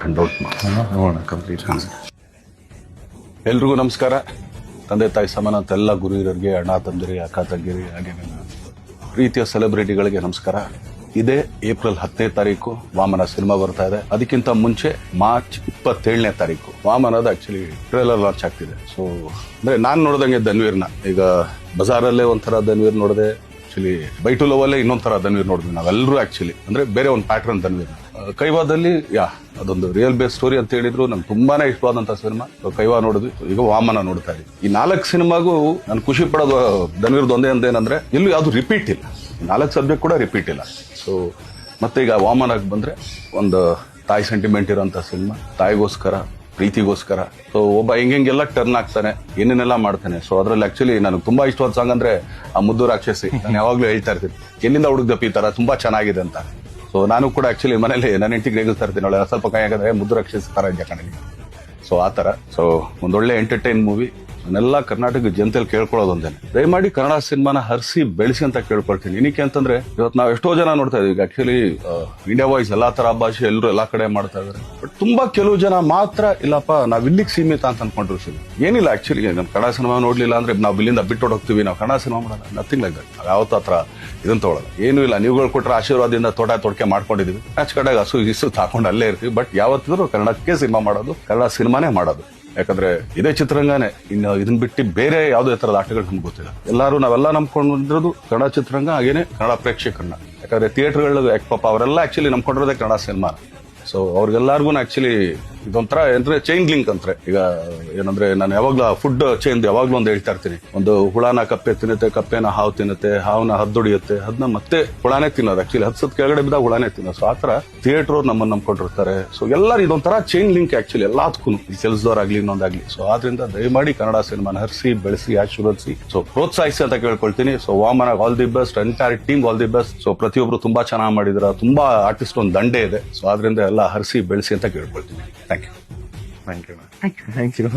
And out ನೋಡೋಣ complete. ಎಲ್ರಿಗೂ ನಮಸ್ಕಾರ. ತಂದೆ ತಾಯಿ ಸಮಾನ ಅಂತ ಎಲ್ಲ ಗುರು ಹಿರಿಯರಿಗೆ, ಅಣ್ಣ ತಂದಿರಿ, ಅಕ್ಕ ತಂಗಿರಿ, ಹಾಗೆ ನನ್ನ ಪ್ರೀತಿಯ ಸೆಲೆಬ್ರಿಟಿಗಳಿಗೆ ನಮಸ್ಕಾರ. ಇದೇ ಏಪ್ರಿಲ್ 10ನೇ ತಾರೀಕು ವಾಮನ ಸಿನಿಮಾ ಬರ್ತಾ ಇದೆ. ಅದಕ್ಕಿಂತ ಮುಂಚೆ ಮಾರ್ಚ್ 27ನೇ ತಾರೀಕು ವಾಮನದ ಆಕ್ಚುಲಿ ಟ್ರೇಲರ್ ಲಾಂಚ್ ಆಗ್ತಿದೆ. ಸೊ ಅಂದ್ರೆ ನಾನ್ ನೋಡ್ದಂಗೆ ಧನ್ವೀರ್ನ ಈಗ ಬಜಾರಲ್ಲೇ ಒಂಥರ ಧನ್ವೀರ್ ನೋಡಿದೆ, ಆಕ್ಚುಲಿ ಬೈ ಟು ಲವ್ ಅಲ್ಲೇ ಇನ್ನೊಂಥರ ಧನ್ವೀರ್ ನೋಡಿದ್ವಿ ನಾವೆಲ್ಲರೂ. ಆಕ್ಚುಲಿ ಅಂದ್ರೆ ಬೇರೆ ಒಂದು ಪ್ಯಾಟರ್ನ್ ಧನ್ವೀರ್. ಕೈವಾದಲ್ಲಿ ಅದೊಂದು ರಿಯಲ್ ಬೇಸ್ ಸ್ಟೋರಿ ಅಂತ ಹೇಳಿದ್ರು. ನಂಗೆ ತುಂಬಾನೇ ಇಷ್ಟವಾದಂತ ಸಿನಿಮಾ ಕೈವಾ ನೋಡಿದ್ವಿ. ಈಗ ವಾಮನ ನೋಡ್ತಾ ಇದ್ವಿ. ಈ 4 ಸಿನಿಮಾಗೂ ನಾನು ಖುಷಿ ಪಡೋದು ಧನ್ವೀರ್ದು ಒಂದೇ ಅಂತೇನಂದ್ರೆ ಎಲ್ಲೂ ಯಾವ್ದು ರಿಪೀಟ್ ಇಲ್ಲ. 4 ಸಬ್ಜೆಕ್ಟ್ ಕೂಡ ರಿಪೀಟ್ ಇಲ್ಲ. ಸೊ ಮತ್ತೆ ಈಗ ವಾಮನಕ್ಕೆ ಬಂದ್ರೆ ಒಂದು ತಾಯಿ ಸೆಂಟಿಮೆಂಟ್ ಇರೋಂಥ ಸಿನಿಮಾ, ತಾಯಿಗೋಸ್ಕರ, ಪ್ರೀತಿಗೋಸ್ಕರ. ಸೊ ಒಬ್ಬ ಹೆಂಗೆಲ್ಲ ಟರ್ನ್ ಆಗ್ತಾನೆ, ಏನೇನೆಲ್ಲ ಮಾಡ್ತಾನೆ. ಸೊ ಅದ್ರಲ್ಲಿ ಆಕ್ಚುಲಿ ನನಗೆ ತುಂಬಾ ಇಷ್ಟವಾದ ಸಾಂಗ್ ಅಂದ್ರೆ ಆ ಮುದ್ದು ರಾಕ್ಷಸಿ. ನಾನು ಯಾವಾಗ್ಲೂ ಹೇಳ್ತಾ ಇರ್ತೀನಿ, ಎಲ್ಲಿಂದ ಹುಡುಕ್ದಪ್ಪ ಈ ತರ, ತುಂಬಾ ಚೆನ್ನಾಗಿದೆ ಅಂತ. ಸೊ ನಾನು ಕೂಡ ಆಕ್ಚುಲಿ ಮನೇಲಿ ನನ್ನ ಹೆಂಡತಿಗೆ ರೇಗಿಸ್ತಾ ಇರ್ತೀನಿ, ಅವಳೆ ಸ್ವಲ್ಪ ಕೈ ಹಾಕಿದ್ರೆ ಮುದ್ದು ರಾಕ್ಷಸಿ ತರ ಇದೆ ಕಣಲಿ. ಸೊ ಆ ತರ. ಸೊ ಒಂದೊಳ್ಳೆ ಎಂಟರ್ಟೈನ್ ಮೂವಿ. ನಾನೆಲ್ಲ ಕರ್ನಾಟಕ ಜನತೆಯಲ್ಲಿ ಕೇಳ್ಕೊಳ್ಳೋದೊಂದೇನೆ, ದಯಮಾಡಿ ಕನ್ನಡ ಸಿನಿಮಾನ ಹರಿಸಿ ಬೆಳೆಸಿ ಅಂತ ಕೇಳ್ಕೊಳ್ತೀನಿ. ಏನಕ್ಕೆ ಅಂತಂದ್ರೆ ಇವತ್ತು ನಾವು ಎಷ್ಟೋ ಜನ ನೋಡ್ತಾ ಇದೀವಿ. ಈಗ ಆಕ್ಚುಲಿ ಇಂಡಿಯಾ ವಾಯ್ಸ್ ಎಲ್ಲಾ ತರ ಭಾಷೆ ಎಲ್ಲರೂ ಎಲ್ಲಾ ಕಡೆ ಮಾಡ್ತಾ ಇದಾರೆ. ಬಟ್ ತುಂಬಾ ಕೆಲವು ಜನ ಮಾತ್ರ ಇಲ್ಲಪ್ಪ ನಾವ್ ಇಲ್ಲಿಗೆ ಸೀಮಿತ ಅಂತ ಅನ್ಕೊಂಡ್ರು ಸಿನಿಮಾ. ಏನಿಲ್ಲ, ಆಕ್ಚುಲಿ ನಮ್ ಕನ್ನಡ ಸಿನಿಮಾ ನೋಡ್ಲಿಲ್ಲ ಅಂದ್ರೆ ನಾವು ಇಲ್ಲಿಂದ ಬಿಟ್ಟು ಹೋಗ್ತೀವಿ, ನಾವು ಕನ್ನಡ ಸಿನಿಮಾ ಮಾಡೋಣ, ನಥಿಂಗ್ ಲೈಕ್ ದಟ್. ಯಾವತ್ತ ಹತ್ರ ಇದನ್ನ ತಗೊಳ್ಳೋದು ಏನೂ ಇಲ್ಲ. ನೀವುಗಳು ಕೊಟ್ಟರೆ ಆಶೀರ್ವಾದದಿಂದ ತೊಡಕೆ ಮಾಡ್ಕೊಂಡಿದೀವಿ. ಮ್ಯಾಚ್ ಕಡೆಗೆ ಹಸು ಇಸು ಹಾಕೊಂಡು ಅಲ್ಲೇ ಇರ್ತೀವಿ. ಬಟ್ ಯಾವತ್ತಿದ್ರು ಕನ್ನಡಕ್ಕೆ ಸಿನಿಮಾ ಮಾಡೋದು, ಕನ್ನಡ ಸಿನಿಮಾನೇ ಮಾಡೋದು. ಯಾಕಂದ್ರೆ ಇದೇ ಚಿತ್ರರಂಗನೇ. ಇನ್ನು ಇದನ್ನ ಬಿಟ್ಟು ಬೇರೆ ಯಾವುದೇ ತರದ ಆಟಗಳು ನಮ್ಗೆ ಗೊತ್ತಿಲ್ಲ. ನಾವೆಲ್ಲ ನಂಬ್ಕೊಂಡಿರೋದು ಕನ್ನಡ ಚಿತ್ರರಂಗ, ಹಾಗೇನೆ ಕನ್ನಡ ಪ್ರೇಕ್ಷಕರನ್ನ. ಯಾಕಂದ್ರೆ ಥಿಯೇಟರ್ಗಳು ಪಾಪ ಅವರೆಲ್ಲ ಆಕ್ಚುಲಿ ನಂಬ್ಕೊಂಡಿರೋದೇ ಕನ್ನಡ ಸಿನಿಮಾ. ಸೊ ಅವ್ರಿಗೆಲ್ಲರಿಗೂ ಆಕ್ಚುಲಿ ಇದೊಂಥರ ಅಂದ್ರೆ ಚೈನ್ ಲಿಂಕ್ ಅಂತಾರೆ. ಈಗ ಏನಂದ್ರೆ ನಾನು ಯಾವಾಗ್ಲೂ ಫುಡ್ ಚೈನ್ ಯಾವಾಗ್ಲೂ ಒಂದು ಹೇಳ್ತಾ ಇರ್ತೀನಿ. ಒಂದು ಹುಳನ ಕಪ್ಪೆ ತಿನ್ನುತ್ತೆ, ಕಪ್ಪೆನ ಹಾವು ತಿನ್ನುತ್ತೆ, ಹಾವನ್ನ ಹದ್ದೊಡಿಯುತ್ತೆ, ಅದನ್ನ ಮತ್ತೆ ಹುಳಾನೇ ತಿನ್ನೋದು. ಆಕ್ಚುಲಿ 10 ಸತ್ ಕೆಳಗಡೆ ಬಿದ್ದಾಗ ಹುಳಾನೇ ತಿನ್ನೋದು. ಸೊ ಆತರ ಥಿಯೇಟರ್ ನಮ್ಮನ್ನ ನಂಬ್ಕೊಂಡಿರ್ತಾರೆ. ಸೊ ಎಲ್ಲರೂ ಇದೊಂಥರ ಚೈನ್ ಲಿಂಕ್ ಆಕ್ಚುಲಿ ಎಲ್ಲದಕ್ಕೂ, ಕೆಲಸದವರಾಗ್ಲಿ ಇನ್ನೊಂದಾಗ್ಲಿ. ಸೊ ಆದ್ರಿಂದ ದಯಮಾಡಿ ಕನ್ನಡ ಸಿನಿಮಾನ ಹರಿಸಿ ಬೆಳೆಸಿ ಆಶೀರ್ವದಿಸಿ, ಸೊ ಪ್ರೋತ್ಸಾಹಿಸಿ ಅಂತ ಕೇಳ್ಕೊಳ್ತೀನಿ. So Vamana all the best, entire team all the best. So ಪ್ರತಿಯೊಬ್ರು ತುಂಬಾ ಚೆನ್ನಾಗಿ ಮಾಡಿದ್ರ, ತುಂಬಾ ಆರ್ಟಿಸ್ಟ್ ಒಂದು ದಂಡೆ ಇದೆ. ಸೊ ಆದ್ರಿಂದ ಎಲ್ಲ ಹರಿಸಿ ಬೆಳೆಸಿ ಅಂತ ಕೇಳ್ಕೊಳ್ತೀನಿ. Thank you. Thank you.